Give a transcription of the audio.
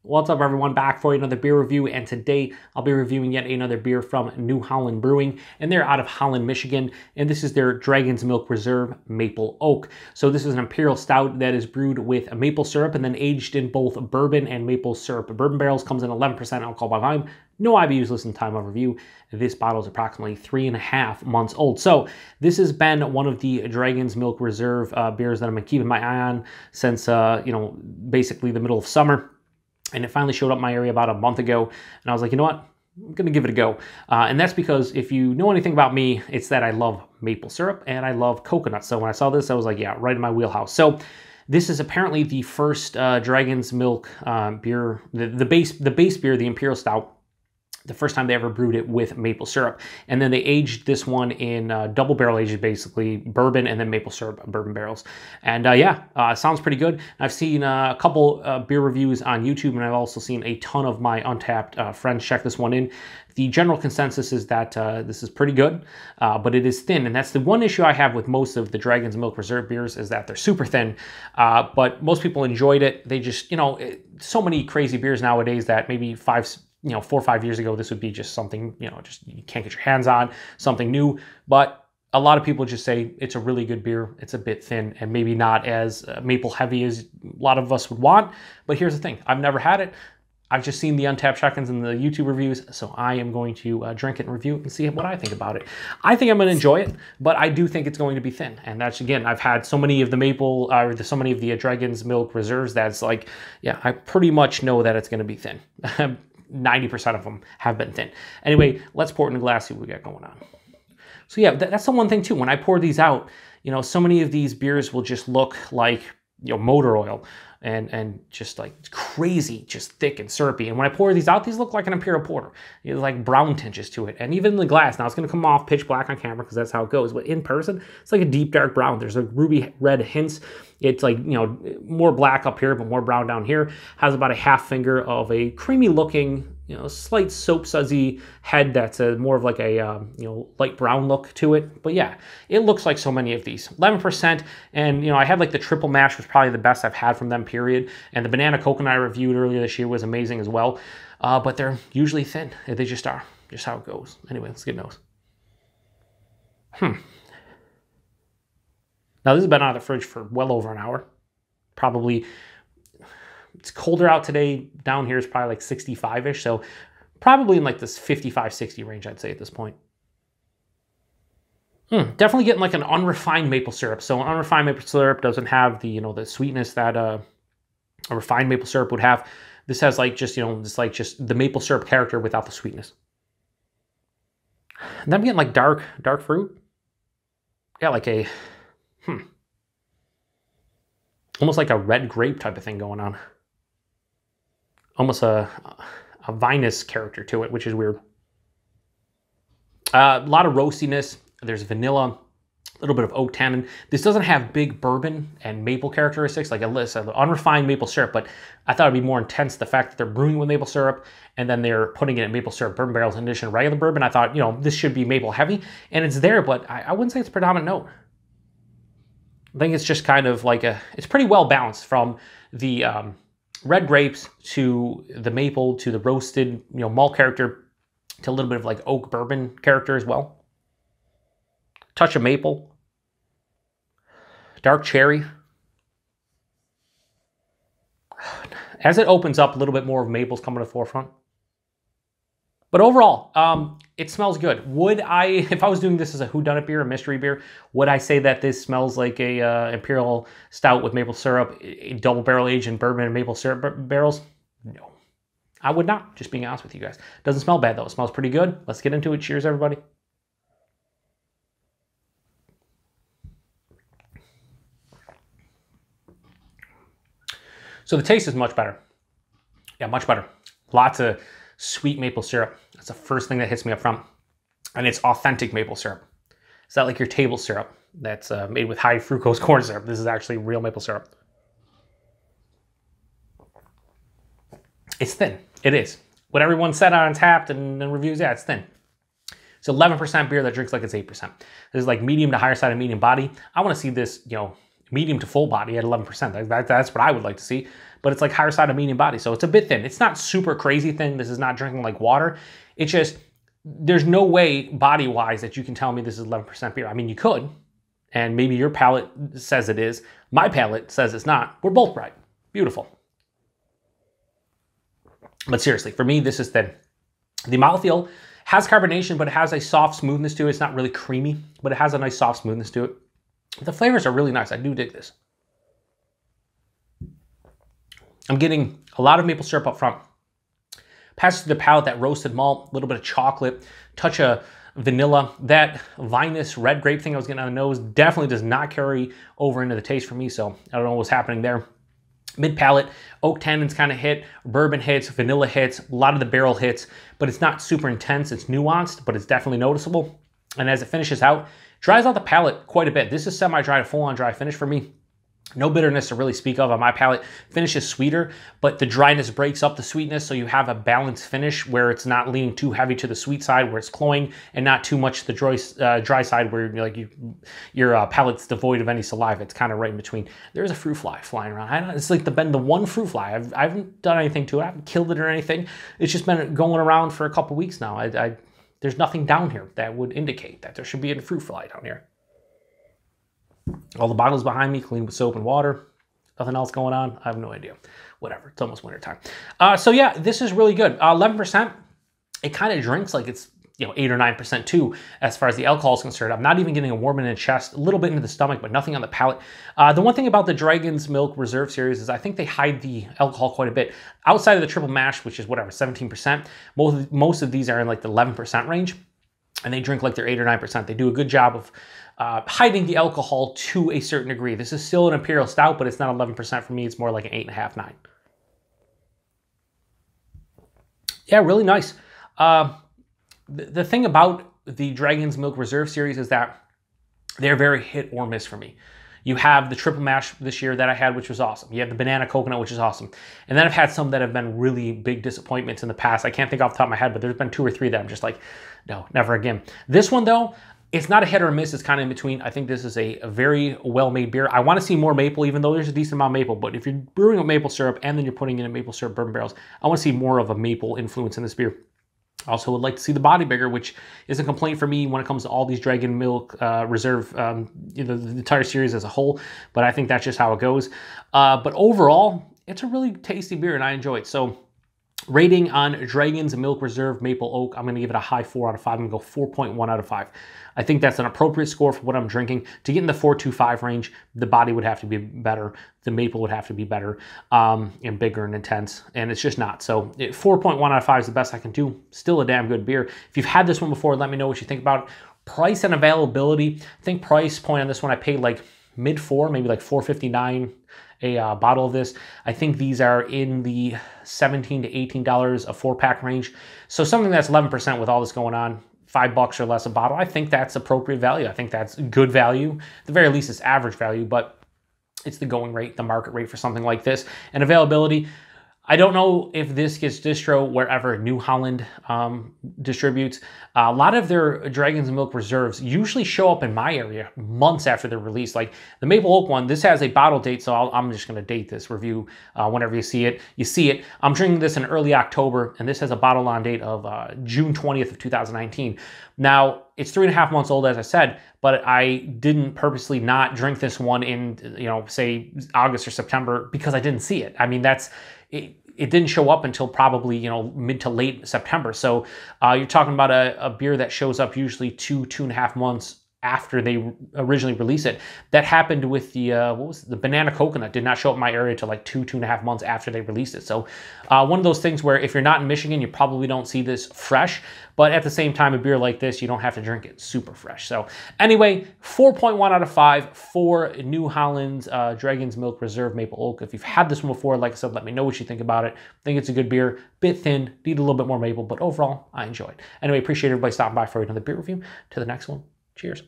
What's up everyone, back for another beer review, and today I'll be reviewing yet another beer from New Holland Brewing, and they're out of Holland, Michigan, and this is their Dragon's Milk Reserve Maple Oak. So this is an Imperial Stout that is brewed with maple syrup and then aged in both bourbon and maple syrup. Bourbon barrels, comes in 11% alcohol by volume, no IBUs listed in time of review. This bottle is approximately 3.5 months old. So this has been one of the Dragon's Milk Reserve beers that I've been keeping my eye on since, basically the middle of summer. And it finally showed up in my area about a month ago. And I was like, you know what? I'm going to give it a go. And that's because if you know anything about me, it's that I love maple syrup and I love coconut. So when I saw this, I was like, yeah, right in my wheelhouse. So this is apparently the first Dragon's Milk beer, the base beer, the Imperial Stout, the first time they ever brewed it with maple syrup. And then they aged this one in double barrel aged, basically bourbon and then maple syrup bourbon barrels. And sounds pretty good. I've seen a couple beer reviews on YouTube, and I've also seen a ton of my Untapped friends check this one in. The general consensus is that this is pretty good, but it is thin. And that's the one issue I have with most of the Dragon's Milk Reserve beers, is that they're super thin. But most people enjoyed it. They just, so many crazy beers nowadays that maybe 4 or 5 years ago, this would be just something, just you can't get your hands on, something new. But a lot of people just say it's a really good beer. It's a bit thin and maybe not as maple heavy as a lot of us would want. But here's the thing. I've never had it. I've just seen the Untapped check-ins and the YouTube reviews, so I am going to drink it and review it and see what I think about it. I think I'm going to enjoy it, but I do think it's going to be thin. And that's, again, I've had so many of the maple, so many of the Dragon's Milk Reserves that's like, yeah, I pretty much know that it's going to be thin. 90% of them have been thin. Anyway, let's pour it in a glass, see what we got going on. So yeah, that's the one thing too. When I pour these out, so many of these beers will just look like, motor oil and just like crazy, just thick and syrupy. And when I pour these out, these look like an Imperial Porter. It's like brown tinges to it. And even in the glass, now it's going to come off pitch black on camera because that's how it goes. But in person, it's like a deep dark brown. There's a ruby red hints. It's like, more black up here, but more brown down here. Has about a half finger of a creamy looking, slight soap sudsy head that's more of like a, light brown look to it. But yeah, it looks like so many of these. 11%, and, I had like the triple mash was probably the best I've had from them, period. And the banana coconut I reviewed earlier this year was amazing as well. But they're usually thin. They just are. Just how it goes. Anyway, let's get nose. Now, this has been out of the fridge for well over an hour. Probably, it's colder out today. Down here is probably like 65-ish, so probably in like this 55, 60 range, I'd say at this point. Definitely getting like an unrefined maple syrup. So an unrefined maple syrup doesn't have the, the sweetness that a refined maple syrup would have. This has like just, this like just the maple syrup character without the sweetness. And then I'm getting like dark fruit. Yeah, like a... almost like a red grape type of thing going on. Almost a vinous character to it, which is weird. A lot of roastiness. There's vanilla, a little bit of oak tannin. This doesn't have big bourbon and maple characteristics like a list of unrefined maple syrup, but I thought it'd be more intense the fact that they're brewing with maple syrup and then they're putting it in maple syrup bourbon barrels in addition to regular bourbon. I thought, this should be maple heavy, and it's there, but I wouldn't say it's a predominant note. I think it's just kind of like it's pretty well balanced from the red grapes to the maple to the roasted, malt character to a little bit of like oak bourbon character as well. Touch of maple. Dark cherry. As it opens up, a little bit more of maple's coming to the forefront. But overall, it smells good. Would I, if I was doing this as a whodunit beer, a mystery beer, would I say that this smells like a Imperial Stout with maple syrup, double barrel aged in bourbon and maple syrup barrels? No, I would not, just being honest with you guys. Doesn't smell bad though. It smells pretty good. Let's get into it. Cheers, everybody. So the taste is much better. Yeah, much better. Lots of sweet maple syrup. That's the first thing that hits me up front. And it's authentic maple syrup. It's not like your table syrup that's made with high fructose corn syrup. This is actually real maple syrup. It's thin. It is. What everyone said on Untapped and reviews, yeah, it's thin. It's 11% beer that drinks like it's 8%. This is like medium to higher side of medium body. I want to see this, medium to full body at 11%. That's what I would like to see, but it's like higher side of medium body. So it's a bit thin. It's not super crazy thin. This is not drinking like water. It's just, there's no way body-wise that you can tell me this is 11% beer. I mean, you could, and maybe your palate says it is. My palate says it's not. We're both right. Beautiful. But seriously, for me, this is thin. The mouthfeel has carbonation, but it has a soft smoothness to it. It's not really creamy, but it has a nice soft smoothness to it. The flavors are really nice. I do dig this. I'm getting a lot of maple syrup up front. Passes through the palate, that roasted malt, a little bit of chocolate, touch of vanilla. That vinous red grape thing I was getting on the nose definitely does not carry over into the taste for me, so I don't know what's happening there. Mid-palate, oak tannins kind of hit, bourbon hits, vanilla hits, a lot of the barrel hits, but it's not super intense. It's nuanced, but it's definitely noticeable. And as it finishes out, dries out the palate quite a bit. This is semi-dry to full-on dry finish for me. No bitterness to really speak of on my palate. Finish is sweeter, but the dryness breaks up the sweetness, so you have a balanced finish where it's not leaning too heavy to the sweet side where it's cloying, and not too much to the dry side where your palate's devoid of any saliva. It's kind of right in between. There's a fruit fly flying around. It's like been the one fruit fly. I haven't done anything to it. I haven't killed it or anything. It's just been going around for a couple weeks now. There's nothing down here that would indicate that there should be a fruit fly down here. All the bottles behind me, clean with soap and water. Nothing else going on. I have no idea. Whatever. It's almost winter time. So yeah, this is really good. 11%. It kind of drinks like it's 8 or 9% too, as far as the alcohol is concerned. I'm not even getting a warm in the chest, a little bit into the stomach, but nothing on the palate. The one thing about the Dragon's Milk Reserve series is I think they hide the alcohol quite a bit. Outside of the triple mash, which is whatever, 17%, most of these are in like the 11% range, and they drink like they're 8 or 9%. They do a good job of hiding the alcohol to a certain degree. This is still an Imperial Stout, but it's not 11% for me. It's more like an 8.5, 9. Yeah, really nice. The thing about the Dragon's Milk Reserve series is that they're very hit or miss for me. You have the triple mash this year that I had, which was awesome. You have the banana coconut, which is awesome. And then I've had some that have been really big disappointments in the past. I can't think off the top of my head, but there's been 2 or 3 that I'm just like, no, never again. This one though, it's not a hit or a miss. It's kind of in between. I think this is a very well-made beer. I want to see more maple, even though there's a decent amount of maple. But if you're brewing with maple syrup and then you're putting in a maple syrup bourbon barrels, I want to see more of a maple influence in this beer. I also would like to see the body bigger, which is a complaint for me when it comes to all these Dragon Milk Reserve, the entire series as a whole. But I think that's just how it goes. But overall, it's a really tasty beer and I enjoy it. So rating on Dragon's Milk Reserve Maple Oak, I'm going to give it a high 4 out of 5. I'm going to go 4.1 out of 5. I think that's an appropriate score for what I'm drinking. To get in the 4.25 range, the body would have to be better. The maple would have to be better and bigger and intense, and it's just not. So 4.1 out of 5 is the best I can do. Still a damn good beer. If you've had this one before, let me know what you think about it. Price and availability. I think price point on this one, I paid like mid-4, maybe like $4.59 a bottle of this. I think these are in the $17 to $18 a 4-pack range. So something that's 11% with all this going on, $5 or less a bottle. I think that's appropriate value. I think that's good value. At the very least, it's average value, but it's the going rate, the market rate for something like this. And availability, I don't know if this gets distro wherever New Holland distributes. A lot of their Dragon's Milk Reserves usually show up in my area months after they're released. Like the Maple Oak one, this has a bottle date, so I'm just going to date this review whenever you see it. You see it. I'm drinking this in early October, and this has a bottle on date of June 20th of 2019. Now, it's 3.5 months old, as I said, but I didn't purposely not drink this one in, say August or September because I didn't see it. I mean, it didn't show up until probably, mid to late September. So you're talking about a beer that shows up usually 2.5 months after they originally release it. That happened with the, the banana coconut did not show up in my area till like 2.5 months after they released it. So one of those things where if you're not in Michigan, you probably don't see this fresh, but at the same time, a beer like this, you don't have to drink it super fresh. So anyway, 4.1 out of 5 for New Holland's Dragon's Milk Reserve Maple Oak. If you've had this one before, like I said, let me know what you think about it. I think it's a good beer, bit thin, need a little bit more maple, but overall, I enjoy it. Anyway, appreciate everybody stopping by for another beer review. To the next one, cheers.